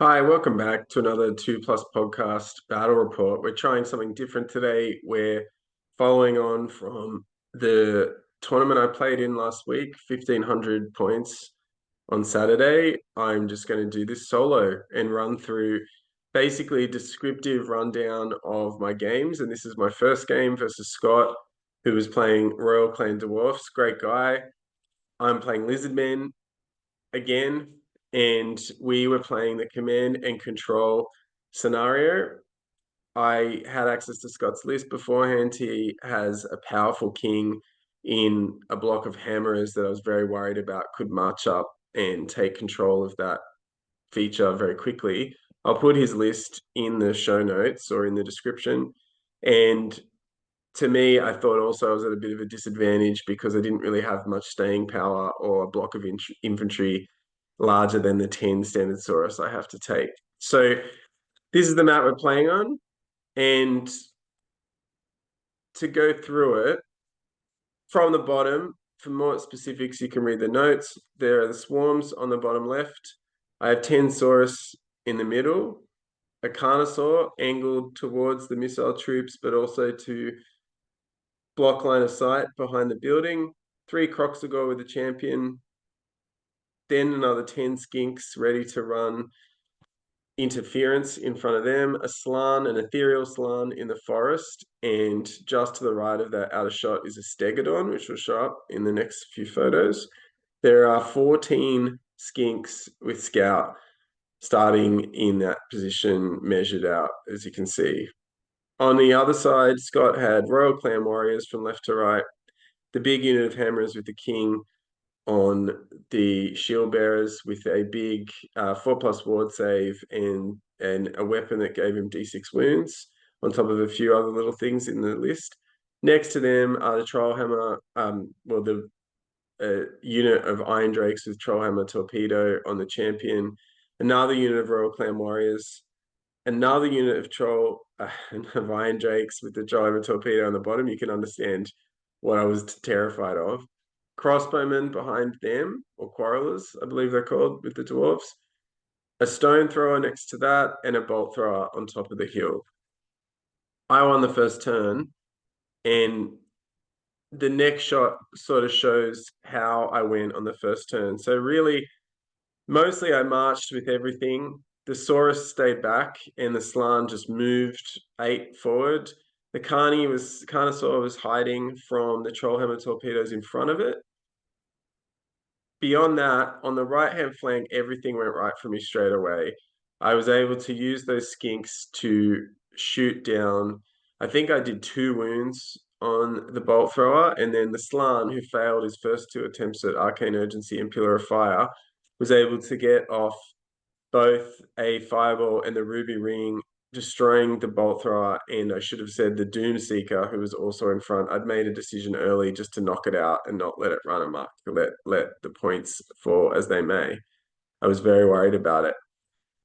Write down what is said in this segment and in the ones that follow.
Hi, welcome back to another 2 Plus podcast battle report. We're trying something different today. We're following on from the tournament I played in last week, 1,500 points on Saturday. I'm just going to do this solo and run through basically a descriptive rundown of my games. And this is my first game versus Scott, who was playing Royal Clan Dwarfs. Great guy. I'm playing Lizardmen again, and we were playing the command and control scenario. I had access to Scott's list beforehand. He has a powerful king in a block of hammerers that I was very worried about could march up and take control of that feature very quickly. I'll put his list in the show notes or in the description. And to me, I thought also I was at a bit of a disadvantage because I didn't really have much staying power or a block of infantry larger than the 10 standard Saurus I have to take. So this is the map we're playing on. And to go through it from the bottom, for more specifics, you can read the notes. There are the swarms on the bottom left. I have 10 Saurus in the middle, a Carnosaur angled towards the missile troops, but also to block line of sight behind the building, 3 Croxagore with the champion, then another 10 Skinks ready to run interference in front of them, a Slan, an ethereal Slan in the forest, and just to the right of that outer shot is a Stegodon, which will show up in the next few photos. There are 14 Skinks with Scout starting in that position measured out, as you can see. On the other side, Scott had Royal Clan Warriors from left to right, the big unit of Hammerers with the King on the Shieldbearers with a big 4+ ward save and a weapon that gave him D6 wounds, on top of a few other little things in the list. Next to them are the Trollhammer, the unit of Iron Drakes with Trollhammer Torpedo on the champion, another unit of Royal Clan Warriors, another unit of of Iron Drakes with the Trollhammer Torpedo on the bottom. You can understand what I was terrified of. Crossbowmen behind them, or Quarrellers, I believe they're called, with the Dwarfs. A stone thrower next to that, and a bolt thrower on top of the hill. I won the first turn, and the next shot sort of shows how I went on the first turn. So really, mostly I marched with everything. The Saurus stayed back, and the Slan just moved 8 forward. The Carnosaur was hiding from the Trollhammer torpedoes in front of it. Beyond that, on the right-hand flank, everything went right for me straight away. I was able to use those skinks to shoot down. I think I did 2 wounds on the bolt thrower, and then the Slan, who failed his first 2 attempts at Arcane Urgency and Pillar of Fire, was able to get off both a Fireball and the Ruby Ring, destroying the bolt thrower, and I should have said the Doom Seeker, who was also in front. I'd made a decision early just to knock it out and not let it run amok, let the points fall as they may. I was very worried about it.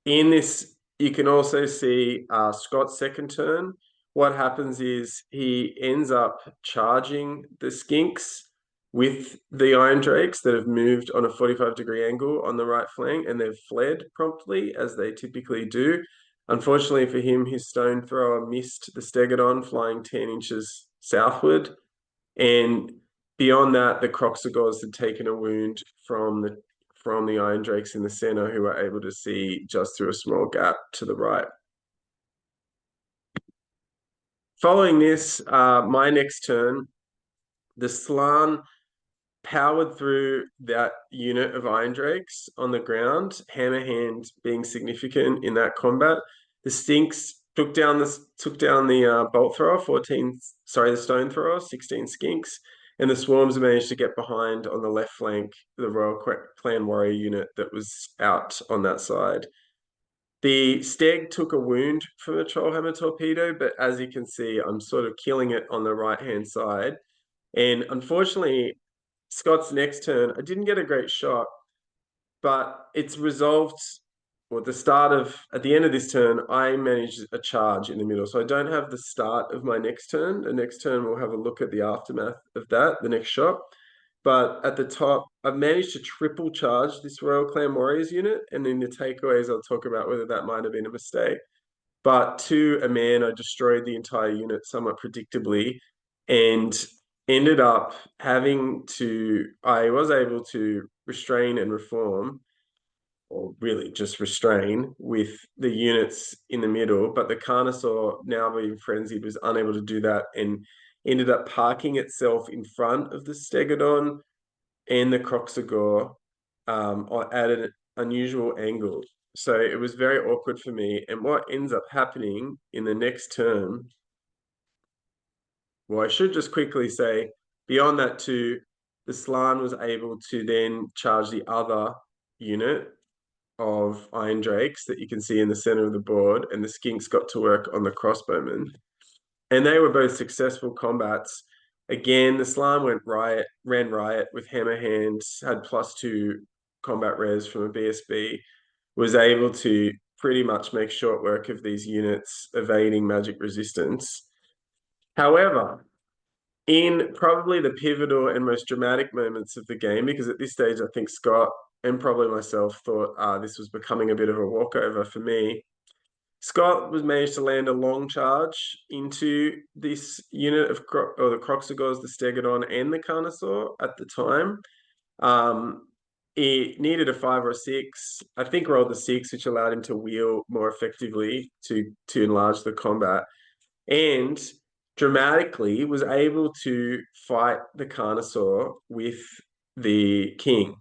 In this, you can also see Scott's second turn. What happens is he ends up charging the Skinks with the Iron Drakes that have moved on a 45-degree angle on the right flank, and they've fled promptly, as they typically do. Unfortunately for him, his stone thrower missed the Stegodon, flying 10 inches southward. And beyond that, the Croxagores had taken a wound from the Iron Drakes in the center, who were able to see just through a small gap to the right. Following this, my next turn, the Slan powered through that unit of Iron Drakes on the ground, Hammerhand being significant in that combat. The Stinks took down the bolt thrower, the stone thrower, 16 Skinks, and the Swarms managed to get behind on the left flank, the Royal Clan Warrior unit that was out on that side. The Steg took a wound from the Trollhammer torpedo, but as you can see, I'm sort of killing it on the right-hand side. And unfortunately, Scott's next turn, I didn't get a great shot, but it's resolved. Well, at the end of this turn, I managed a charge in the middle. So I don't have the start of my next turn. The next turn, we'll have a look at the aftermath of that, the next shot. But at the top, I've managed to triple charge this Royal Clan Warriors unit, and in the takeaways, I'll talk about whether that might have been a mistake. But to a man, I destroyed the entire unit somewhat predictably and ended up I was able to restrain and reform, or really just restrain, with the units in the middle. But the Carnosaur, now being frenzied, was unable to do that and ended up parking itself in front of the Stegodon and the Croxagore at an unusual angle. So it was very awkward for me. And what ends up happening in the next turn, well, I should just quickly say, beyond that too, the Slan was able to then charge the other unit of Iron Drakes that you can see in the center of the board, and the Skinks got to work on the Crossbowmen. And they were both successful combats. Again, the Slan ran riot with Hammer Hands, had +2 combat res from a BSB, was able to pretty much make short work of these units evading magic resistance. However, in probably the pivotal and most dramatic moments of the game, because at this stage I think Scott and probably myself thought this was becoming a bit of a walkover for me. Scott was managed to land a long charge into this unit of the Croxagores, the Stegodon, and the Carnosaur at the time. It needed a 5 or a 6. I think rolled the 6, which allowed him to wheel more effectively to enlarge the combat. And dramatically was able to fight the Carnosaur with the King,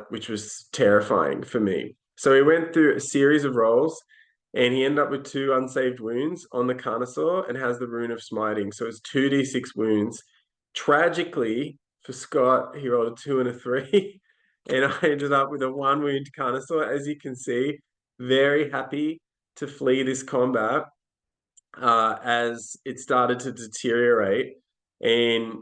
which was terrifying for me. So he went through a series of rolls and he ended up with 2 unsaved wounds on the Carnosaur and has the Rune of Smiting. So it's 2d6 wounds. Tragically for Scott, he rolled a 2 and a 3. And I ended up with a 1 wound Carnosaur. As you can see, very happy to flee this combat as it started to deteriorate, and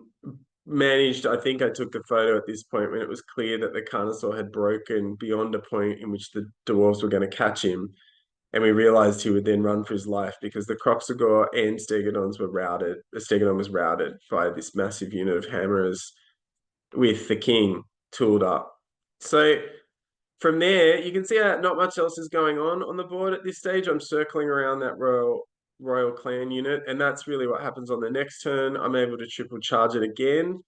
managed, I think I took the photo at this point when it was clear that the Carnosaur had broken beyond a point in which the Dwarves were going to catch him. And we realized he would then run for his life because the Croxagore and Stegodons were routed. The Stegodon was routed by this massive unit of hammerers with the King tooled up. So from there, you can see that not much else is going on the board at this stage. I'm circling around that Royal Clan unit, and that's really what happens on the next turn. I'm able to triple charge it again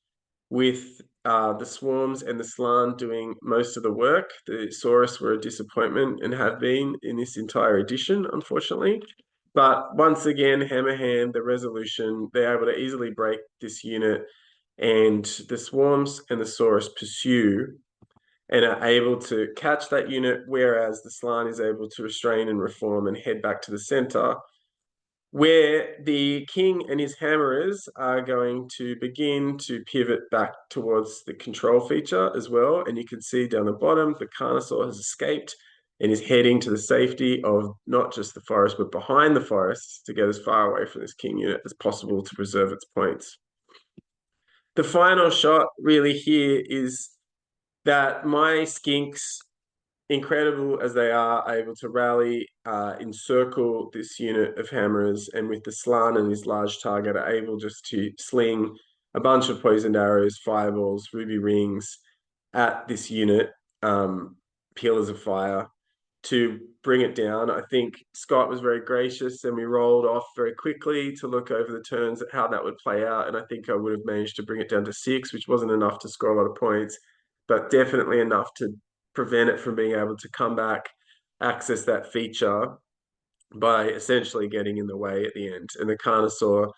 with the Swarms and the Slan doing most of the work. The Saurus were a disappointment and have been in this entire edition, unfortunately. But once again, Hammerhand, the resolution, they're able to easily break this unit, and the Swarms and the Saurus pursue and are able to catch that unit, whereas the Slan is able to restrain and reform and head back to the center, where the King and his hammerers are going to begin to pivot back towards the control feature as well. And you can see down the bottom, the Carnosaur has escaped and is heading to the safety of not just the forest, but behind the forest to get as far away from this King unit as possible to preserve its points. The final shot really here is that my Skinks, incredible as they are, able to rally, encircle this unit of hammerers, and with the Slan and his large target, are able just to sling a bunch of poisoned arrows, fireballs, ruby rings at this unit, peelers of fire, to bring it down. I think Scott was very gracious and we rolled off very quickly to look over the turns at how that would play out. And I think I would have managed to bring it down to 6, which wasn't enough to score a lot of points, but definitely enough to prevent it from being able to come back, access that feature by essentially getting in the way at the end. And the Carnosaur,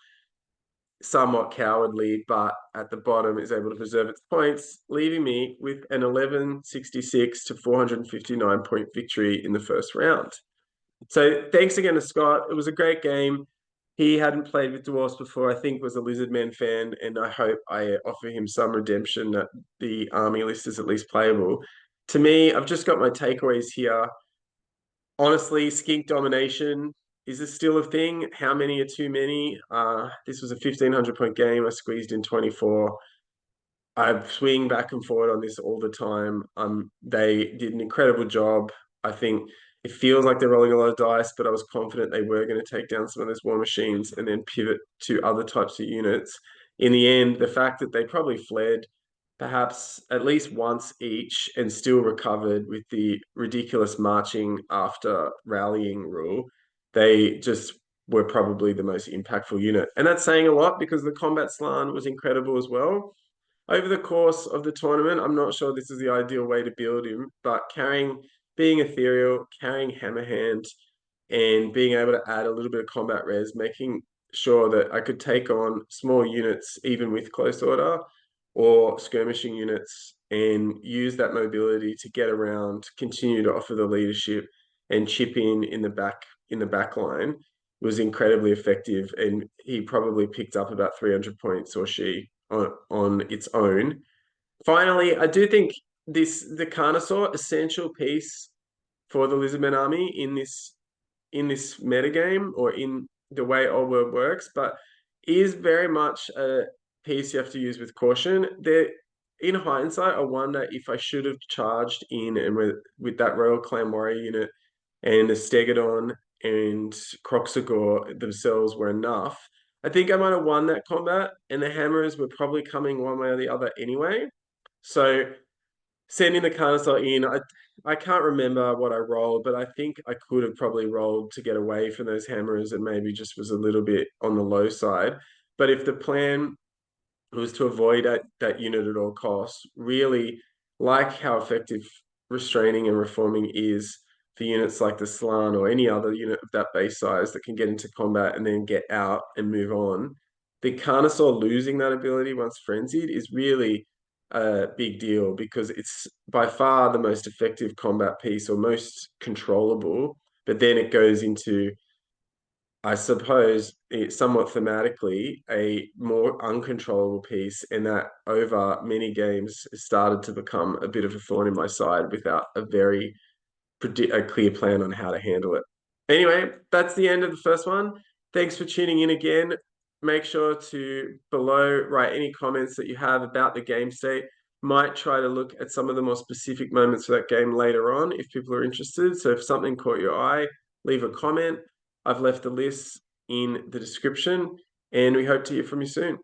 somewhat cowardly, but at the bottom is able to preserve its points, leaving me with an 1166 to 459 point victory in the first round. So thanks again to Scott. It was a great game. He hadn't played with Dwarfs before, I think was a Lizardmen fan, and I hope I offer him some redemption that the army list is at least playable. To me, I've just got my takeaways here. Honestly, skink domination, is this still a thing? How many are too many? This was a 1,500 point game. I squeezed in 24. I swing back and forward on this all the time. They did an incredible job. I think it feels like they're rolling a lot of dice, but I was confident they were going to take down some of those war machines and then pivot to other types of units. In the end, the fact that they probably fled perhaps at least once each and still recovered with the ridiculous marching after rallying rule, they just were probably the most impactful unit. And that's saying a lot because the combat slan was incredible as well. Over the course of the tournament, I'm not sure this is the ideal way to build him, but being ethereal, carrying Hammerhand, and being able to add a little bit of combat res, making sure that I could take on small units even with close order or skirmishing units and use that mobility to get around, continue to offer the leadership and chip in the back line was incredibly effective. And he probably picked up about 300 points or she on its own. Finally, I do think the Carnosaur essential piece for the Lizardmen army in this metagame or in the way old world works, but is very much a piece you have to use with caution. There, in hindsight, I wonder if I should have charged in and with that Royal Clan Warrior unit and the Stegodon and Croxagore themselves were enough. I think I might have won that combat, and the Hammers were probably coming one way or the other anyway. So sending the Carnosaur in, I can't remember what I rolled, but I think I could have probably rolled to get away from those hammers and maybe just was a little bit on the low side. But if the plan was to avoid that unit at all costs, really like how effective restraining and reforming is for units like the Slan or any other unit of that base size that can get into combat and then get out and move on. The Carnosaur losing that ability once frenzied is really a big deal because it's by far the most effective combat piece or most controllable. But then it goes into, I suppose, somewhat thematically, a more uncontrollable piece, and that over many games started to become a bit of a thorn in my side without a clear plan on how to handle it. Anyway, that's the end of the first one. Thanks for tuning in again. Make sure to below write any comments that you have about the game state. Might try to look at some of the more specific moments for that game later on if people are interested. So if something caught your eye, leave a comment. I've left the list in the description, and we hope to hear from you soon.